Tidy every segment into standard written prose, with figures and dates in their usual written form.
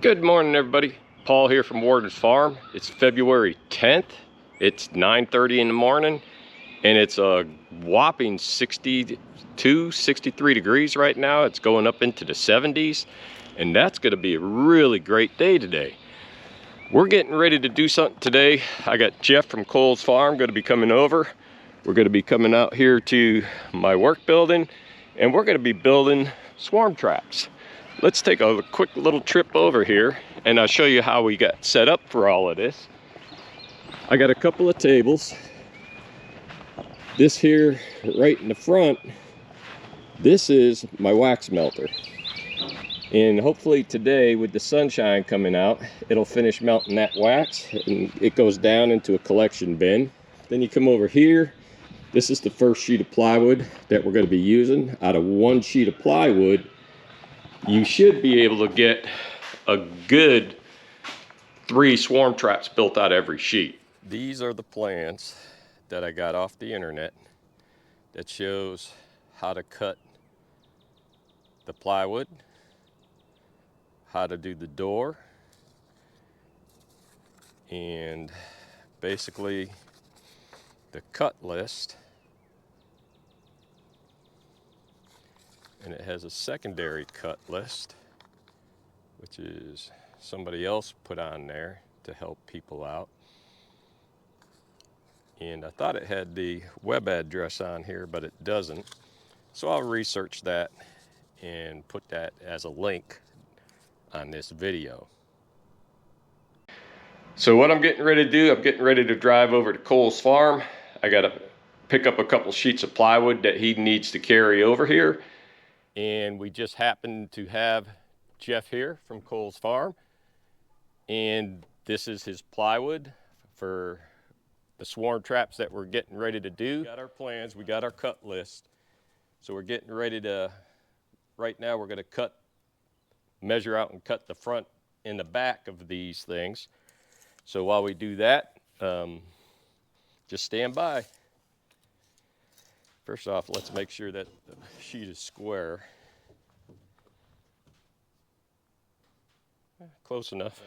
Good morning, everybody. Paul here from Warden's Farm. It's February 10th. It's 9:30 in the morning, and it's a whopping 62, 63 degrees right now. It's going up into the 70s, and that's going to be a really great day today. We're getting ready to do something today. I got Jeff from Cole's Farm going to be coming over. We're going to be coming out here to my work building, and we're going to be building swarm traps. Let's take a quick little trip over here and I'll show you how we got set up for all of this. I got a couple of tables. This here right in the front, this is my wax melter. And hopefully today with the sunshine coming out, it'll finish melting that wax and it goes down into a collection bin. Then you come over here. This is the first sheet of plywood that we're going to be using. Out of one sheet of plywood, you should be able to get a good 3 swarm traps built out of every sheet. These are the plans that I got off the internet that shows how to cut the plywood, how to do the door, and basically the cut list. And it has a secondary cut list, which is somebody else put on there to help people out. And I thought it had the web address on here, but it doesn't. So I'll research that and put that as a link on this video. So what I'm getting ready to do, I'm getting ready to drive over to Cole's Farm. I got to pick up a couple sheets of plywood that he needs to carry over here. And we just happened to have Jeff here from Cole's Farm. And this is his plywood for the swarm traps that we're getting ready to do. We got our plans, we got our cut list. So we're getting ready to, right now we're gonna measure out and cut the front and the back of these things. So while we do that, just stand by. First off, let's make sure that the sheet is square. Close enough.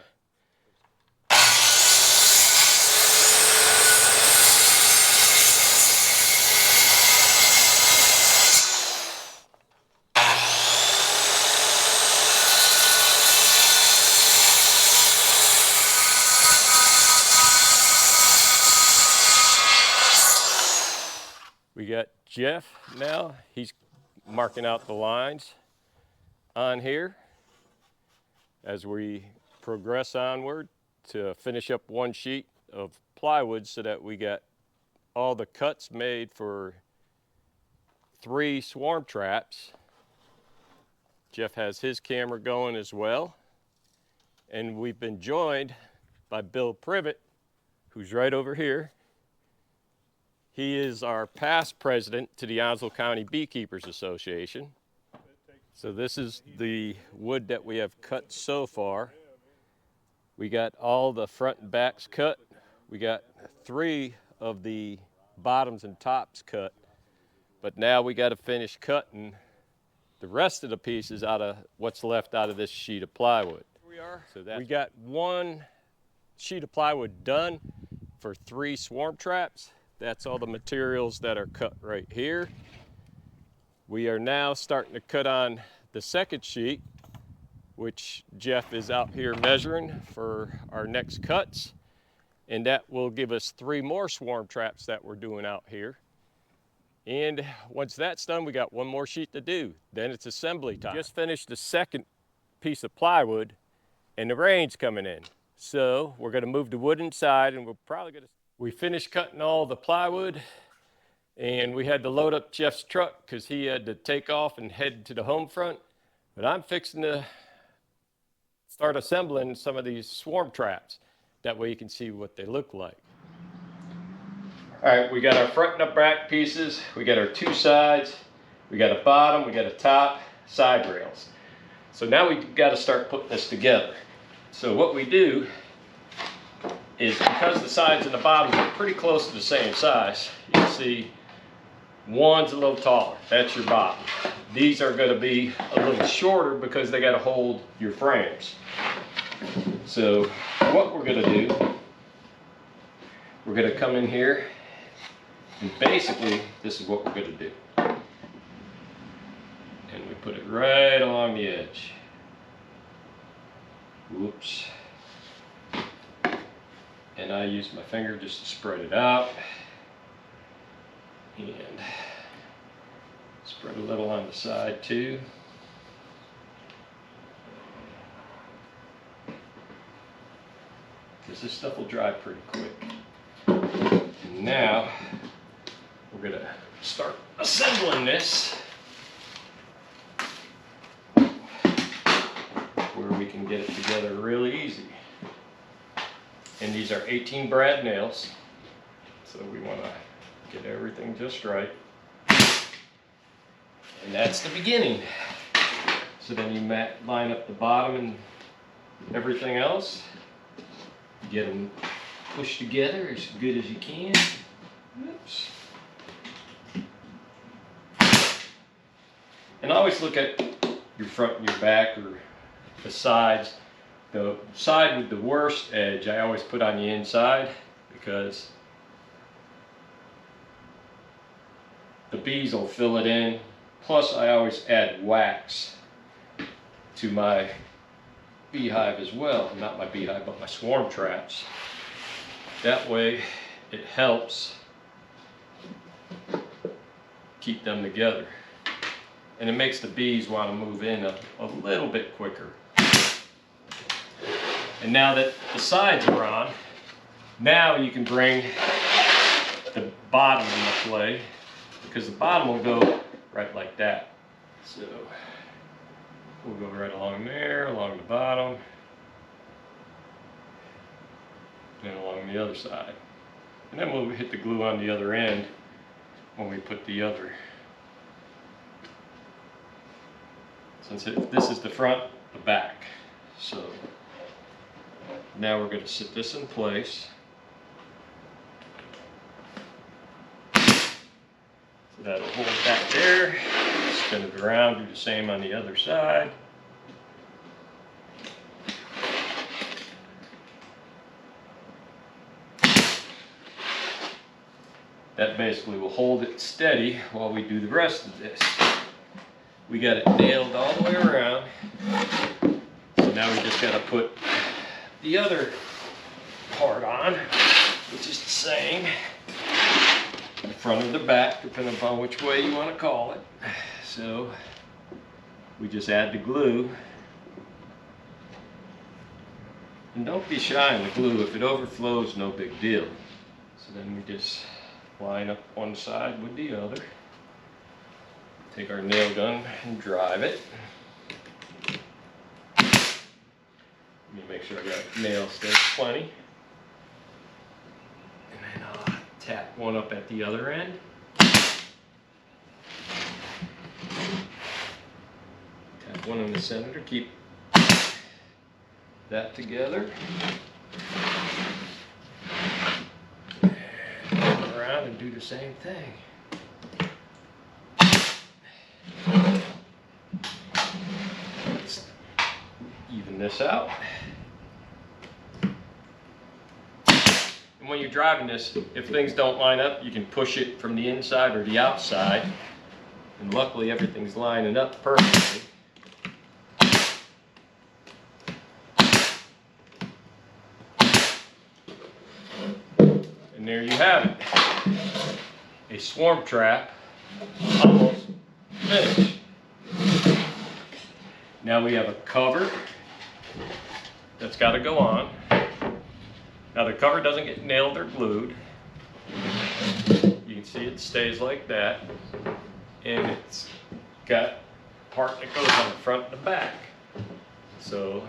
We got Jeff now. He's marking out the lines on here as we progress onward to finish up one sheet of plywood so that we got all the cuts made for 3 swarm traps. Jeff has his camera going as well. And we've been joined by Bill Privet, who's right over here. He is our past president to the Onslow County Beekeepers Association. So this is the wood that we have cut so far. We got all the front and backs cut. We got 3 of the bottoms and tops cut. But now we got to finish cutting the rest of the pieces out of what's left out of this sheet of plywood. So we got 1 sheet of plywood done for 3 swarm traps. That's all the materials that are cut right here. We are now starting to cut on the second sheet, which Jeff is out here measuring for our next cuts. And that will give us 3 more swarm traps that we're doing out here. And once that's done, we got 1 more sheet to do. Then it's assembly time. Just finished the second piece of plywood and the rain's coming in. So we're gonna move the wood inside and we're probably gonna... We finished cutting all the plywood and we had to load up Jeff's truck because he had to take off and head to the home front. But I'm fixing to start assembling some of these swarm traps. That way you can see what they look like. All right, we got our front and back pieces. We got our 2 sides. We got a bottom, we got a top, side rails. So now we got to start putting this together. So what we do is, because the sides and the bottoms are pretty close to the same size, you can see one's a little taller. That's your bottom. These are going to be a little shorter because they got to hold your frames. So what we're gonna do, we're gonna come in here and basically this is what we're gonna do. And we put it right along the edge. Whoops. And I use my finger just to spread it out. And spread a little on the side too. Because this stuff will dry pretty quick. And now we're going to start assembling this where we can get it together really easy. And these are 18 brad nails, so we want to get everything just right. And that's the beginning. So then you line up the bottom and everything else. Get them pushed together as good as you can. Oops. And always look at your front and your back or the sides. The side with the worst edge I always put on the inside because the bees will fill it in. Plus I always add wax to my beehive as well. Not my beehive, but my swarm traps. That way it helps keep them together. And it makes the bees want to move in a little bit quicker. And now that the sides are on, now you can bring the bottom into play because the bottom will go right like that. So we'll go right along there, along the bottom, and along the other side. And then we'll hit the glue on the other end when we put the other. Since this is the front, the back. So now we're going to sit this in place. So that'll hold that there. Spin it around, do the same on the other side. That basically will hold it steady while we do the rest of this. We got it nailed all the way around. So now we just got to put the other part on, which is the same. The front or the back, depending upon which way you want to call it. So we just add the glue. And don't be shy on the glue. If it overflows, no big deal. So then we just line up one side with the other. Take our nail gun and drive it. Let me make sure I got nails there plenty. And then I'll tap one up at the other end. Tap one in the center to keep that together. And turn around and do the same thing. Let's even this out. And when you're driving this, if things don't line up, you can push it from the inside or the outside. And luckily everything's lining up perfectly. And there you have it. A swarm trap almost finished. Now we have a cover that's got to go on. Now the cover doesn't get nailed or glued. You can see it stays like that. And it's got a part that goes on the front and the back. So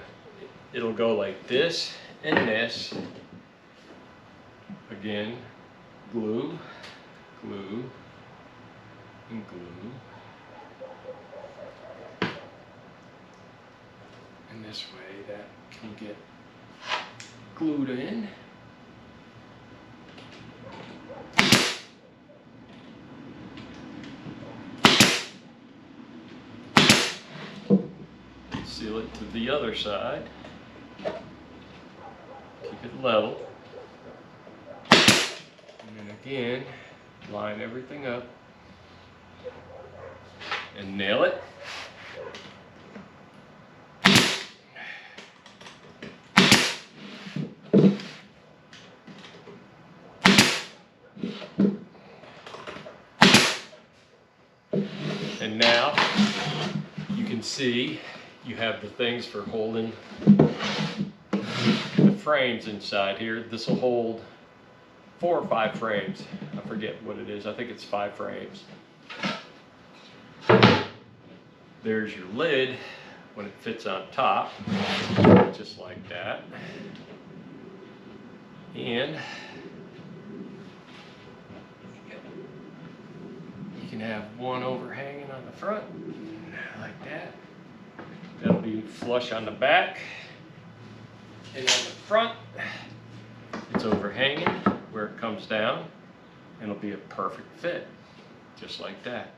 it'll go like this and this. Again, glue, glue, and glue. And this way that can get glued in. Seal it to the other side. Keep it level. And then again, line everything up and nail it. And now you can see you have the things for holding the frames inside here. This will hold 4 or 5 frames. I forget what it is. I think it's 5 frames. There's your lid when it fits on top, just like that. And you can have one overhanging on the front, like that. That'll be flush on the back. And on the front, it's overhanging where it comes down, and it'll be a perfect fit, just like that.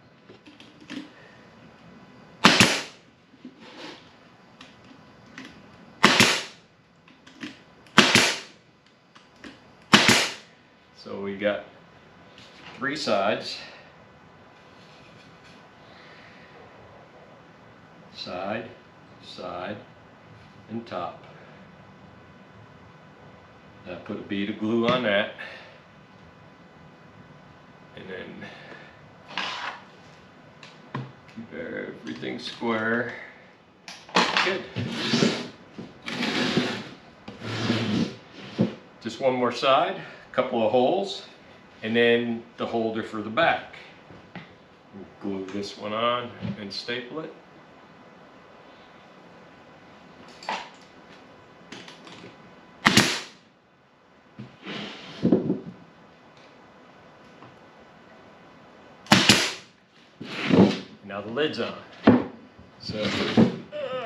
So we got 3 sides. Side, side, and top. I put a bead of glue on that, and then keep everything square. Good. Just one more side, a couple of holes, and then the holder for the back. Glue this one on and staple it. Now the lid's on. So,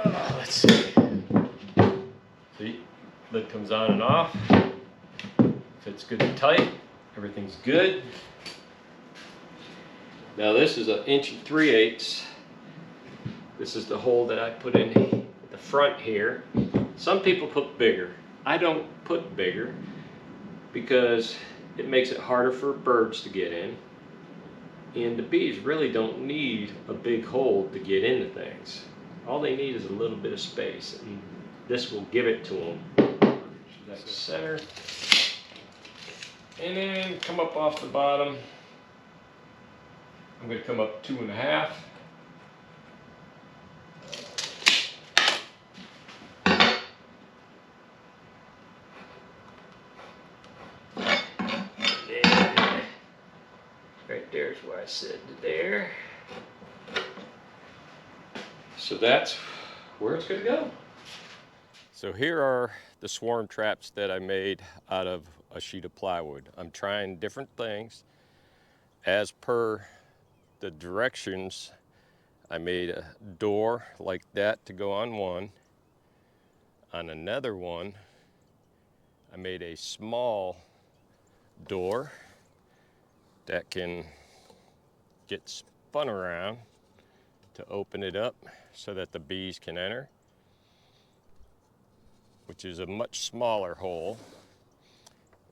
let's see. See, lid comes on and off. Fits good and tight. Everything's good. Now this is 1 3/8 inches. This is the hole that I put in the front here. Some people put bigger. I don't put bigger because it makes it harder for birds to get in. And the bees really don't need a big hole to get into things. All they need is a little bit of space, and this will give it to them. That's center. And then come up off the bottom. I'm going to come up 2.5. Right there's where I said there. So that's where it's going to go. So here are the swarm traps that I made out of a sheet of plywood. I'm trying different things. As per the directions, I made a door like that to go on one. On another one, I made a small door that can get spun around to open it up so that the bees can enter, which is a much smaller hole.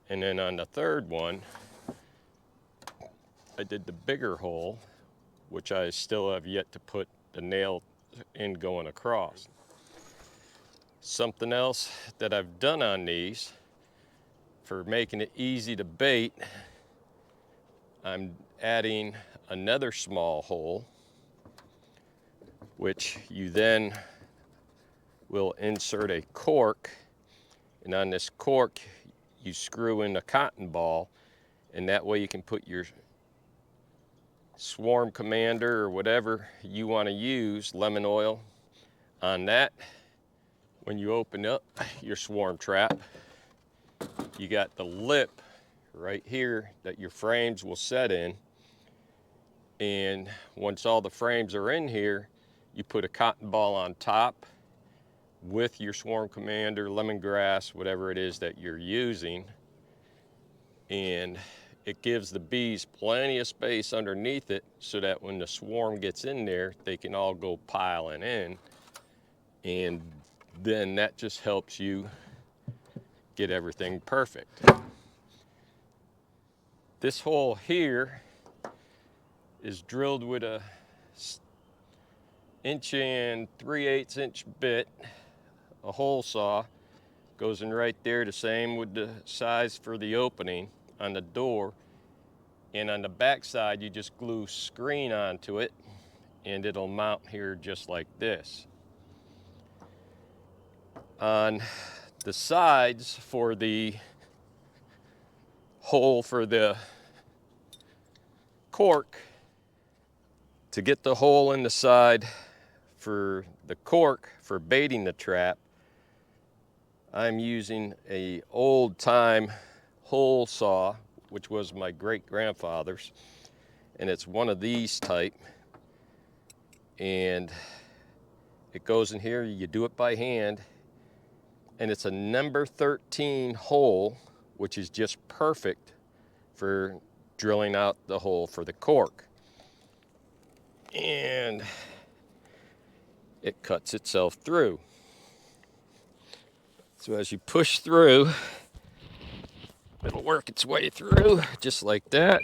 And then on the third one, I did the bigger hole, which I still have yet to put the nail in going across. Something else that I've done on these for making it easy to bait, I'm adding another small hole, which you then will insert a cork, and on this cork you screw in a cotton ball, and that way you can put your Swarm Commander or whatever you want to use, lemon oil, on that. When you open up your swarm trap, you got the lip right here that your frames will set in, and once all the frames are in here, you put a cotton ball on top with your Swarm Commander, lemongrass, whatever it is that you're using, and it gives the bees plenty of space underneath it so that when the swarm gets in there, they can all go piling in. And then that just helps you get everything perfect. This hole here is drilled with a 1 3/8 inch bit, a hole saw. Goes in right there, the same with the size for the opening on the door. And on the back side, you just glue screen onto it and it'll mount here just like this. On the sides for the hole for the cork, to get the hole in the side for the cork for baiting the trap, I'm using a old time hole saw, which was my great grandfather's, and it's one of these type, and it goes in here. You do it by hand, and it's a number 13 hole, which is just perfect for drilling out the hole for the cork. And it cuts itself through. So as you push through, it'll work its way through just like that.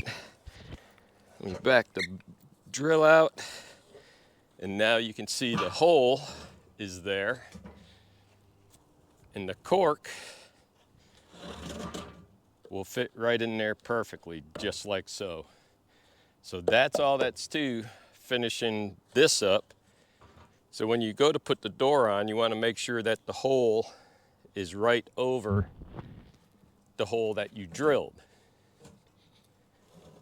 Let me back the drill out, and now you can see the hole is there, and the cork will fit right in there perfectly, just like so. So that's all that's to finishing this up. So when you go to put the door on, you want to make sure that the hole is right over the hole that you drilled.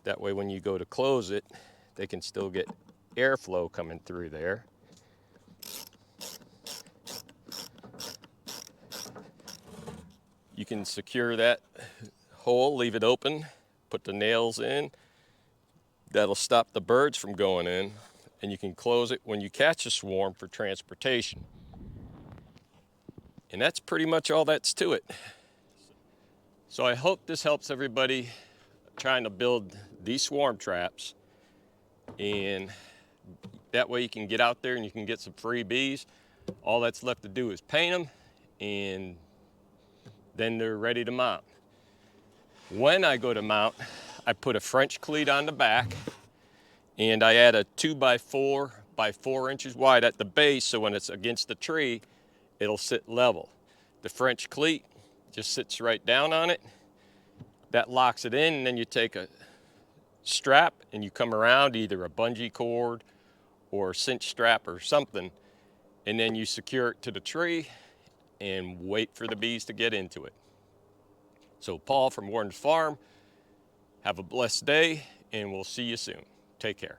That way when you go to close it, they can still get airflow coming through there. You can secure that hole, leave it open, put the nails in. That'll stop the birds from going in, and you can close it when you catch a swarm for transportation. And that's pretty much all that's to it. So I hope this helps everybody trying to build these swarm traps, and that way you can get out there and you can get some free bees. All that's left to do is paint them, and then they're ready to mount. When I go to mount, I put a French cleat on the back, and I add a 2x4 by 4 inches wide at the base, so when it's against the tree, it'll sit level. The French cleat just sits right down on it. That locks it in, and then you take a strap and you come around, either a bungee cord or a cinch strap or something, and then you secure it to the tree and wait for the bees to get into it. So Paul from Warren's Farm, have a blessed day, and we'll see you soon. Take care.